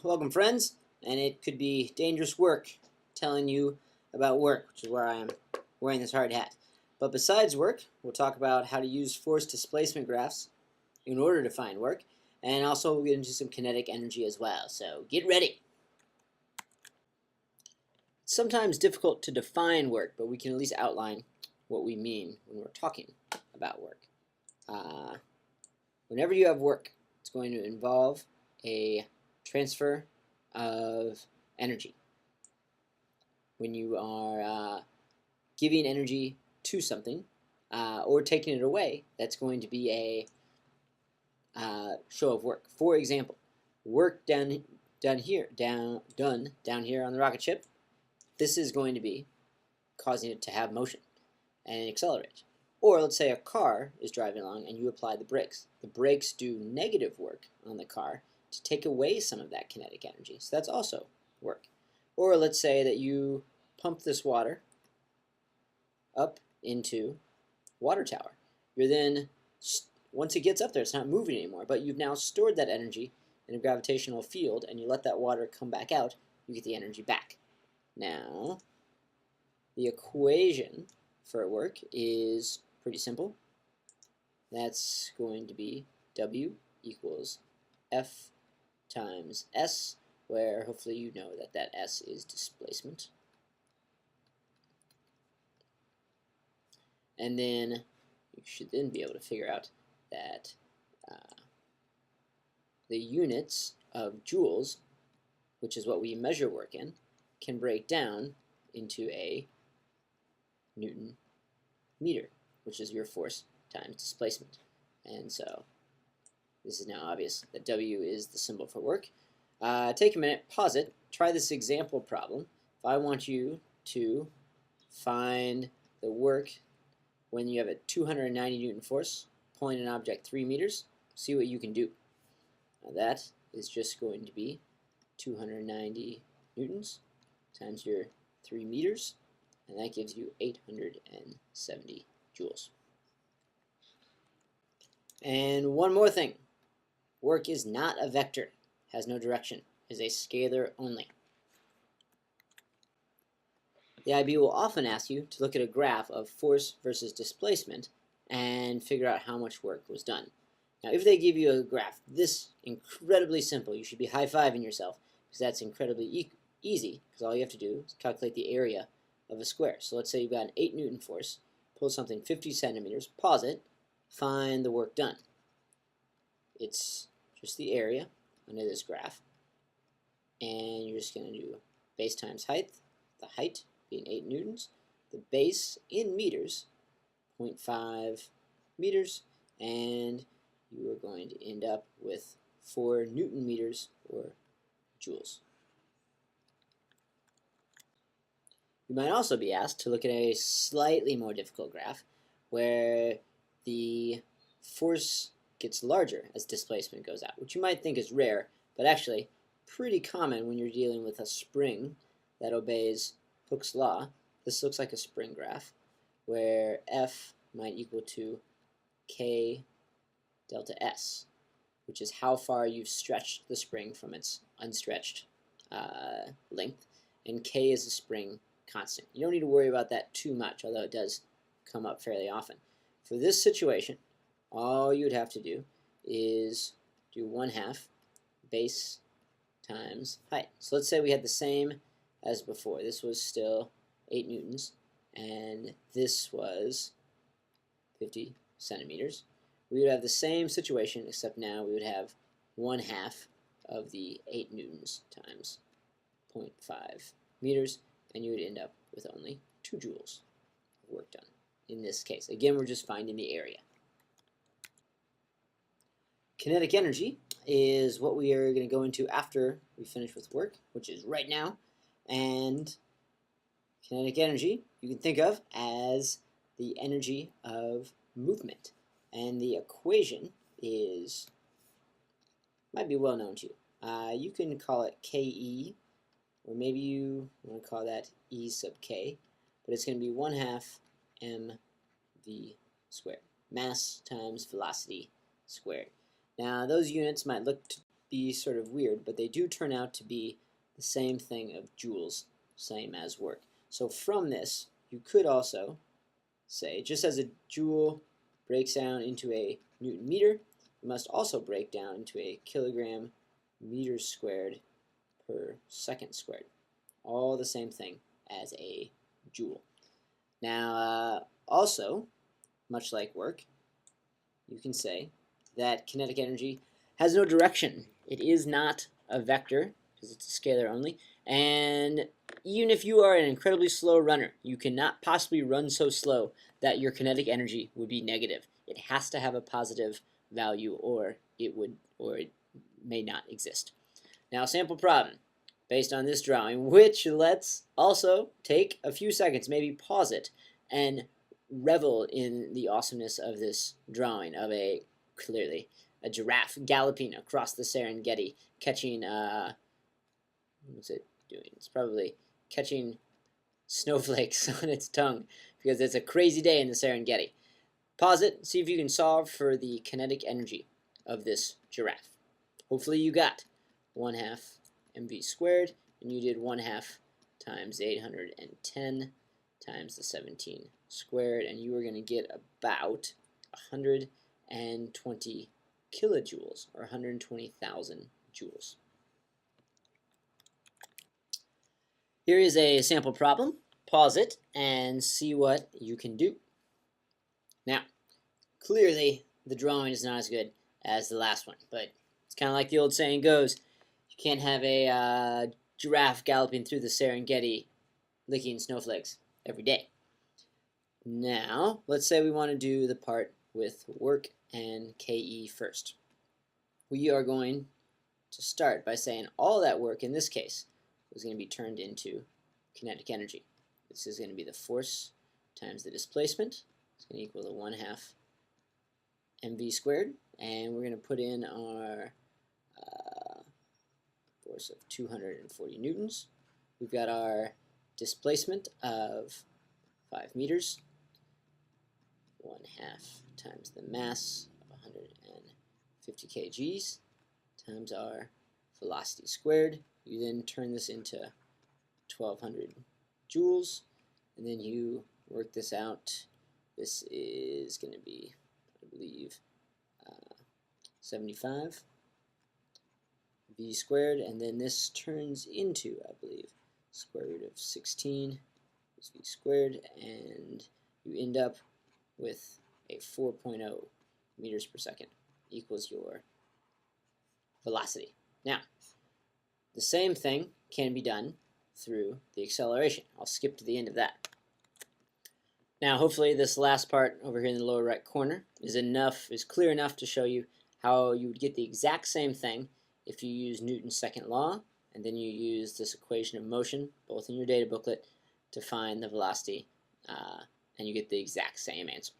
welcome friends, and it could be dangerous work telling you about work, which is where I am wearing this hard hat. But besides work, we'll talk about how to use force displacement graphs in order to find work, and also we'll get into some kinetic energy as well, so get ready. It's sometimes difficult to define work, but we can at least outline what we mean when we're talking about work. Whenever you have work, it's going to involve a transfer of energy. When you are giving energy to something or taking it away, that's going to be a show of work. For example, work done here on the rocket ship. This is going to be causing it to have motion and accelerate. Or let's say a car is driving along and you apply the brakes. The brakes do negative work on the car to take away some of that kinetic energy. So that's also work. Or let's say that you pump this water up into water tower. You're then, once it gets up there, it's not moving anymore, but you've now stored that energy in a gravitational field and you let that water come back out, you get the energy back. Now, the equation for work is pretty simple. That's going to be W equals F times S, where hopefully you know that that S is displacement. And then you should then be able to figure out that the units of joules, which is what we measure work in, can break down into a Newton meter, which is your force times displacement. And so this is now obvious that W is the symbol for work. Take a minute, pause it, try this example problem. If I want you to find the work when you have a 290 Newton force pulling an object 3 meters, see what you can do. Now that is just going to be 290 newtons times your 3 meters, and that gives you 870 joules. And one more thing, work is not a vector, has no direction, is a scalar only. The IB will often ask you to look at a graph of force versus displacement and figure out how much work was done. Now if they give you a graph this incredibly simple, you should be high-fiving yourself because that's incredibly easy, because all you have to do is calculate the area of a square. So let's say you've got an 8 Newton force, pull something 50 centimeters, pause it, find the work done. It's just the area under this graph, and you're just going to do base times height, the height being 8 newtons, the base in meters, 0.5 meters, and you are going to end up with 4 Newton meters or joules. You might also be asked to look at a slightly more difficult graph where the force gets larger as displacement goes out, which you might think is rare, but actually pretty common when you're dealing with a spring that obeys Hooke's law. This looks like a spring graph where F might equal to K delta S, which is how far you've stretched the spring from its unstretched length, and K is the spring constant. You don't need to worry about that too much, although it does come up fairly often. For this situation, all you would have to do is do 1/2 base times height. So let's say we had the same as before. This was still 8 newtons, and this was 50 centimeters. We would have the same situation, except now we would have 1/2 of the 8 newtons times 0.5 meters, and you would end up with only 2 joules of work done in this case. Again, we're just finding the area. Kinetic energy is what we are going to go into after we finish with work, which is right now. And kinetic energy you can think of as the energy of movement. And the equation might be well known to you. You can call it KE, or maybe you want to call that E sub K, but it's going to be 1/2 mv squared, mass times velocity squared. Now those units might look be sort of weird, but they do turn out to be the same thing of joules, same as work. So from this, you could also say, just as a joule breaks down into a Newton meter, it must also break down into a kilogram meters squared per second squared. All the same thing as a joule. Now, also, much like work, you can say that kinetic energy has no direction. It is not a vector, because it's a scalar only, and even if you are an incredibly slow runner, you cannot possibly run so slow that your kinetic energy would be negative. It has to have a positive value, or it may not exist. Now, sample problem based on this drawing, which let's also take a few seconds, maybe pause it, and revel in the awesomeness of this drawing of clearly a giraffe galloping across the Serengeti, catching, what's it doing? It's probably catching snowflakes on its tongue, because it's a crazy day in the Serengeti. Pause it, see if you can solve for the kinetic energy of this giraffe. Hopefully you got 1/2 mv squared, and you did 1/2 times 810 times the 17 squared, and you are going to get about 120 kilojoules, or 120,000 joules. Here is a sample problem. Pause it and see what you can do. Now, clearly the drawing is not as good as the last one, but it's kind of like the old saying goes, you can't have a giraffe galloping through the Serengeti licking snowflakes every day. Now, let's say we want to do the part with work and KE first. We are going to start by saying all that work in this case is going to be turned into kinetic energy. This is going to be the force times the displacement. It's going to equal to 1/2 mv squared, and we're going to put in our force of 240 newtons. We've got our displacement of 5 meters, 1/2 times the mass of 150 kgs times our velocity squared. You then turn this into 1200 joules, and then you work this out. This is going to be, I believe, 75 v squared, and then this turns into, I believe, square root of 16 is v squared, and you end up with a 4.0 meters per second equals your velocity. Now, the same thing can be done through the acceleration. I'll skip to the end of that. Now, hopefully this last part over here in the lower right corner is clear enough to show you how you would get the exact same thing if you use Newton's second law, and then you use this equation of motion, both in your data booklet, to find the velocity, and you get the exact same answer.